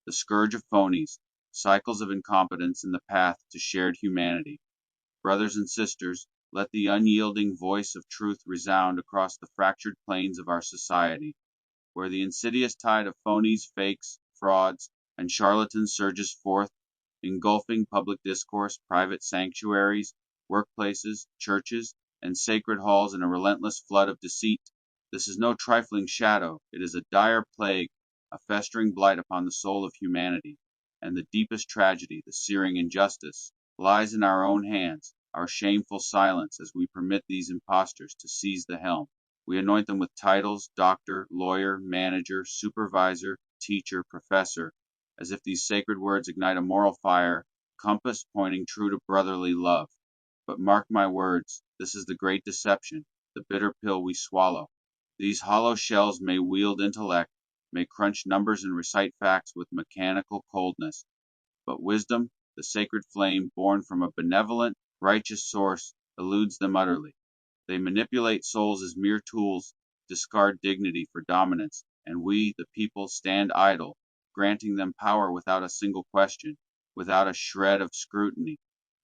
the scourge of phonies, cycles of incompetence in the path to shared humanity. Brothers and sisters, let the unyielding voice of truth resound across the fractured plains of our society, where the insidious tide of phonies, fakes, frauds, and charlatans surges forth, engulfing public discourse, private sanctuaries, workplaces, churches, and sacred halls in a relentless flood of deceit. This is no trifling shadow, it is a dire plague, a festering blight upon the soul of humanity. And the deepest tragedy, the searing injustice, lies in our own hands, our shameful silence as we permit these impostors to seize the helm. We anoint them with titles, doctor, lawyer, manager, supervisor, teacher, professor, as if these sacred words ignite a moral fire, compass pointing true to brotherly love. But mark my words, this is the great deception, the bitter pill we swallow. These hollow shells may wield intellect, may crunch numbers and recite facts with mechanical coldness, but wisdom, the sacred flame born from a benevolent, righteous source, eludes them utterly. They manipulate souls as mere tools, discard dignity for dominance, and we, the people, stand idle, granting them power without a single question, without a shred of scrutiny.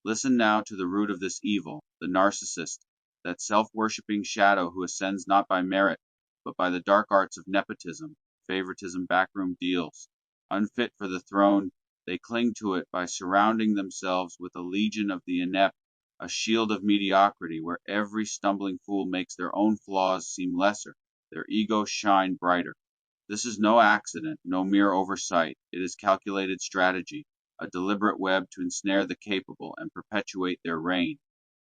Listen now to the root of this evil, the narcissist, that self-worshipping shadow who ascends not by merit, but by the dark arts of nepotism, favoritism, backroom deals. Unfit for the throne, they cling to it by surrounding themselves with a legion of the inept, a shield of mediocrity where every stumbling fool makes their own flaws seem lesser, their egos shine brighter. This is no accident, no mere oversight. It is calculated strategy, a deliberate web to ensnare the capable and perpetuate their reign.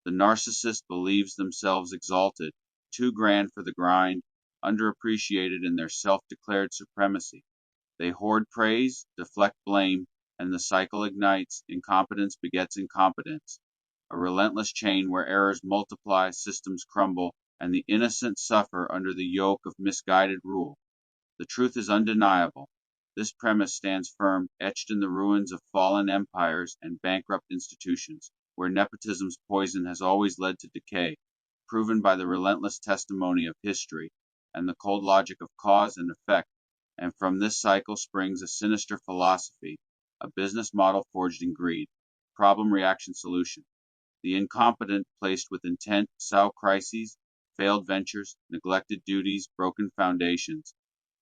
The narcissist believes themselves exalted, too grand for the grind, underappreciated in their self-declared supremacy. They hoard praise, deflect blame, and the cycle ignites, incompetence begets incompetence. A relentless chain where errors multiply, systems crumble, and the innocent suffer under the yoke of misguided rule. The truth is undeniable. This premise stands firm, etched in the ruins of fallen empires and bankrupt institutions, where nepotism's poison has always led to decay, proven by the relentless testimony of history and the cold logic of cause and effect. And from this cycle springs a sinister philosophy, a business model forged in greed, problem reaction solution. The incompetent placed with intent sow crises, failed ventures, neglected duties, broken foundations.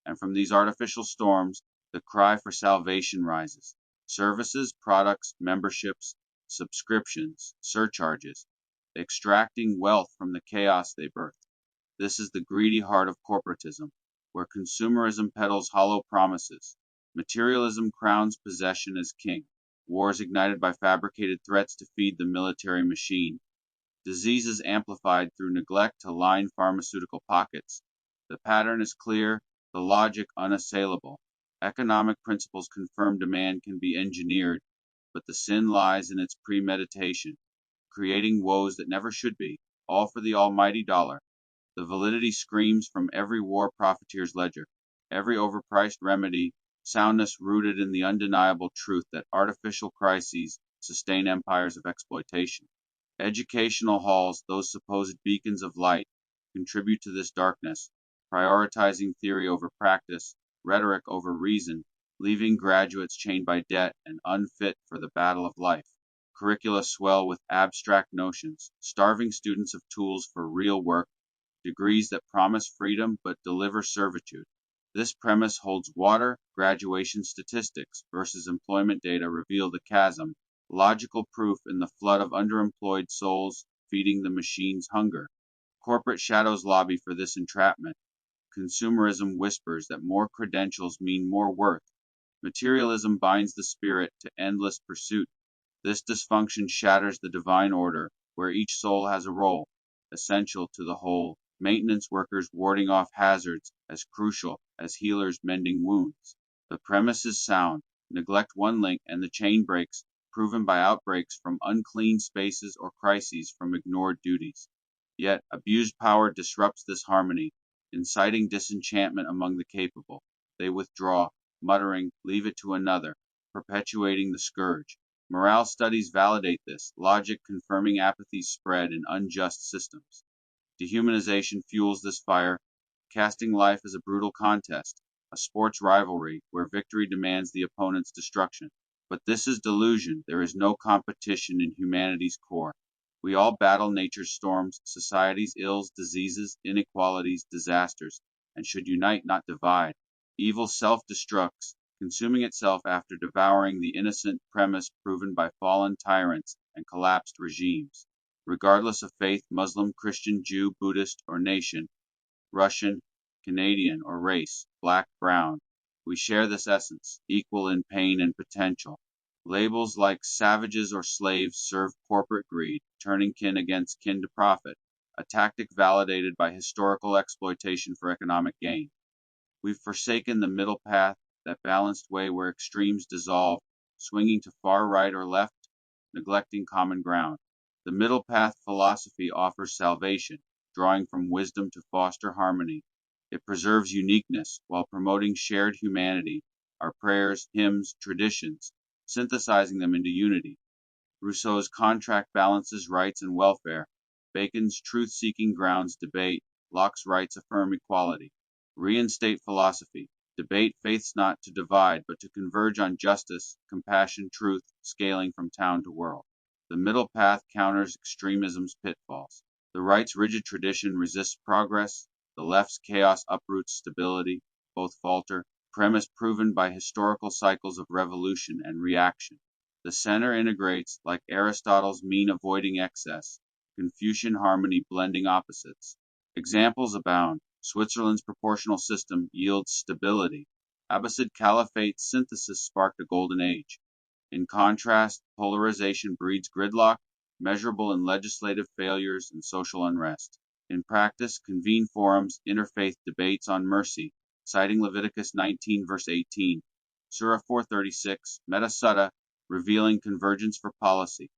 And from these artificial storms, the cry for salvation rises. Services, products, memberships, subscriptions, surcharges, extracting wealth from the chaos they birth. This is the greedy heart of corporatism, where consumerism peddles hollow promises. Materialism crowns possession as king. Wars ignited by fabricated threats to feed the military machine. Diseases amplified through neglect to line pharmaceutical pockets. The pattern is clear, the logic unassailable. Economic principles confirm demand can be engineered, but the sin lies in its premeditation, creating woes that never should be, all for the almighty dollar. The validity screams from every war profiteer's ledger, every overpriced remedy, soundness rooted in the undeniable truth that artificial crises sustain empires of exploitation. Educational halls, those supposed beacons of light, contribute to this darkness, prioritizing theory over practice, rhetoric over reason, leaving graduates chained by debt and unfit for the battle of life. Curricula swell with abstract notions, starving students of tools for real work, degrees that promise freedom but deliver servitude. This premise holds water. Graduation statistics versus employment data reveal the chasm, logical proof in the flood of underemployed souls feeding the machine's hunger. Corporate shadows lobby for this entrapment. Consumerism whispers that more credentials mean more worth. Materialism binds the spirit to endless pursuit. This dysfunction shatters the divine order, where each soul has a role, essential to the whole. Maintenance workers warding off hazards as crucial as healers mending wounds. The premise is sound. Neglect one link and the chain breaks, proven by outbreaks from unclean spaces or crises from ignored duties. Yet, abused power disrupts this harmony, inciting disenchantment among the capable. They withdraw, muttering, "Leave it to another," perpetuating the scourge. Morale studies validate this, logic confirming apathy's spread in unjust systems. Dehumanization fuels this fire, casting life as a brutal contest, a sports rivalry where victory demands the opponent's destruction. But this is delusion. There is no competition in humanity's core. We all battle nature's storms, society's ills, diseases, inequalities, disasters, and should unite, not divide. Evil self destructs, consuming itself after devouring the innocent premise proven by fallen tyrants and collapsed regimes. Regardless of faith, Muslim, Christian, Jew, Buddhist, or nation, Russian, Canadian, or race, black, brown, we share this essence, equal in pain and potential. Labels like savages or slaves serve corporate greed, turning kin against kin to profit, a tactic validated by historical exploitation for economic gain. We've forsaken the middle path, that balanced way where extremes dissolve, swinging to far right or left, neglecting common ground. The middle path philosophy offers salvation, drawing from wisdom to foster harmony. It preserves uniqueness while promoting shared humanity, our prayers, hymns, traditions, synthesizing them into unity. Rousseau's contract balances rights and welfare. Bacon's truth seeking grounds debate. Locke's rights affirm equality. Reinstate philosophy. Debate faiths not to divide, but to converge on justice, compassion, truth, scaling from town to world. The middle path counters extremism's pitfalls. The right's rigid tradition resists progress. The left's chaos uproots stability. Both falter. Premise proven by historical cycles of revolution and reaction. The center integrates, like Aristotle's mean avoiding excess, Confucian harmony blending opposites. Examples abound. Switzerland's proportional system yields stability. Abbasid Caliphate's synthesis sparked a golden age. In contrast, polarization breeds gridlock, measurable in legislative failures and social unrest. In practice, convene forums, interfaith debates on mercy, citing Leviticus 19, verse 18, Surah 436, Meta Sutta, revealing convergence for policy,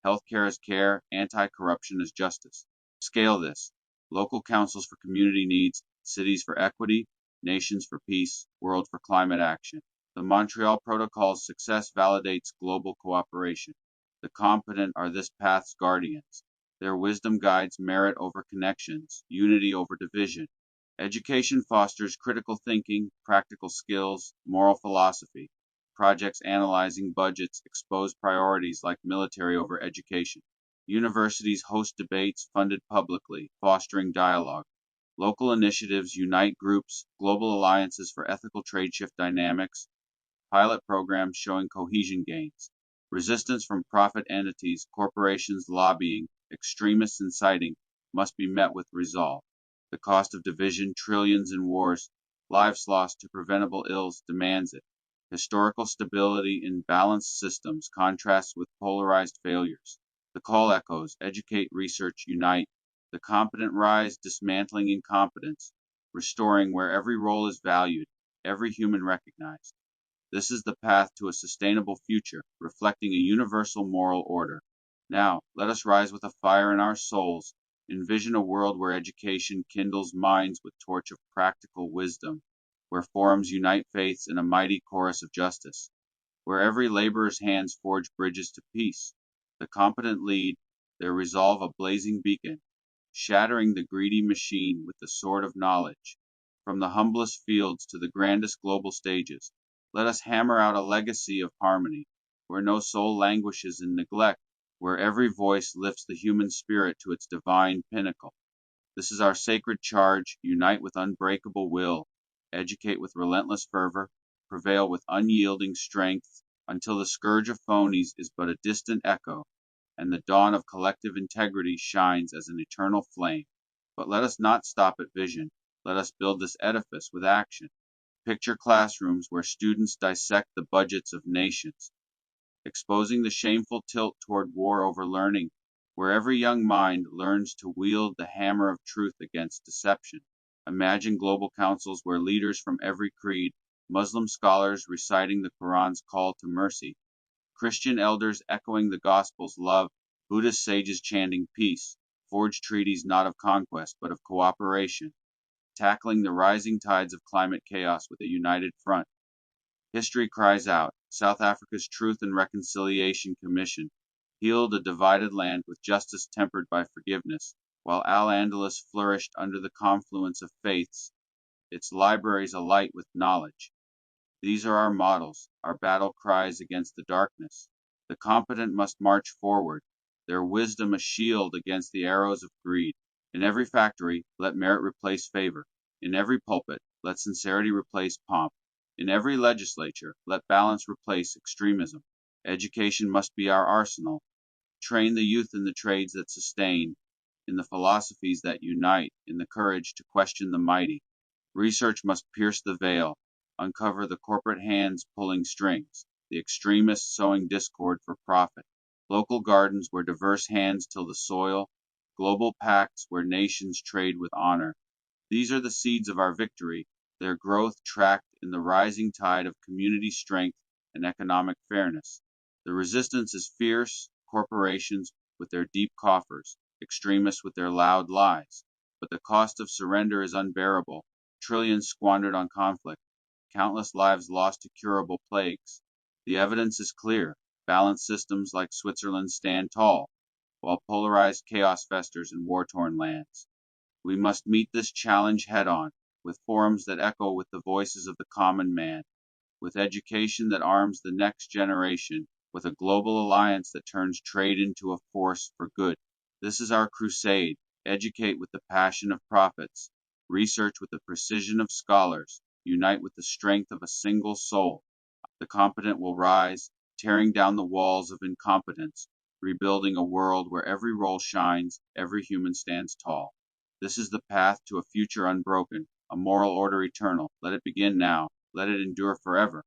healthcare as care, anti-corruption as justice. Scale this. Local councils for community needs, cities for equity, nations for peace, world for climate action. The Montreal Protocol's success validates global cooperation. The competent are this path's guardians. Their wisdom guides merit over connections, unity over division. Education fosters critical thinking, practical skills, moral philosophy. Projects analyzing budgets expose priorities like military over education. Universities host debates funded publicly, fostering dialogue. Local initiatives unite groups, global alliances for ethical trade shift dynamics, pilot programs showing cohesion gains. Resistance from profit entities, corporations lobbying, extremists inciting must be met with resolve. The cost of division, trillions in wars, lives lost to preventable ills demands it. Historical stability in balanced systems contrasts with polarized failures. The call echoes, educate, research, unite. The competent rise, dismantling incompetence, restoring where every role is valued, every human recognized. This is the path to a sustainable future, reflecting a universal moral order. Now, let us rise with a fire in our souls, envision a world where education kindles minds with torch of practical wisdom, where forums unite faiths in a mighty chorus of justice, where every laborer's hands forge bridges to peace. The competent lead, their resolve a blazing beacon, shattering the greedy machine with the sword of knowledge. From the humblest fields to the grandest global stages, let us hammer out a legacy of harmony, where no soul languishes in neglect, where every voice lifts the human spirit to its divine pinnacle. This is our sacred charge: unite with unbreakable will, educate with relentless fervor, prevail with unyielding strength, until the scourge of phonies is but a distant echo, and the dawn of collective integrity shines as an eternal flame. But let us not stop at vision. Let us build this edifice with action. Picture classrooms where students dissect the budgets of nations, exposing the shameful tilt toward war over learning, where every young mind learns to wield the hammer of truth against deception. Imagine global councils where leaders from every creed, Muslim scholars reciting the Quran's call to mercy, Christian elders echoing the gospel's love, Buddhist sages chanting peace, forge treaties not of conquest but of cooperation, tackling the rising tides of climate chaos with a united front. History cries out. South Africa's Truth and Reconciliation Commission healed a divided land with justice tempered by forgiveness, while Al Andalus flourished under the confluence of faiths. its libraries alight with knowledge. These are our models, our battle cries against the darkness. The competent must march forward, their wisdom a shield against the arrows of greed. In every factory, let merit replace favor. In every pulpit, let sincerity replace pomp. In every legislature, let balance replace extremism. Education must be our arsenal. Train the youth in the trades that sustain, in the philosophies that unite, in the courage to question the mighty. Research must pierce the veil, uncover the corporate hands pulling strings, the extremists sowing discord for profit. Local gardens where diverse hands till the soil, global pacts where nations trade with honor. These are the seeds of our victory, their growth tracked in the rising tide of community strength and economic fairness. The resistance is fierce, corporations with their deep coffers, extremists with their loud lies. But the cost of surrender is unbearable, trillions squandered on conflict, countless lives lost to curable plagues. The evidence is clear. Balanced systems like Switzerland stand tall, while polarized chaos festers in war torn lands. We must meet this challenge head on, with forums that echo with the voices of the common man, with education that arms the next generation, with a global alliance that turns trade into a force for good. This is our crusade. Educate with the passion of prophets, research with the precision of scholars, unite with the strength of a single soul. The competent will rise, tearing down the walls of incompetence, rebuilding a world where every role shines, every human stands tall. This is the path to a future unbroken, a moral order eternal. Let it begin now. Let it endure forever.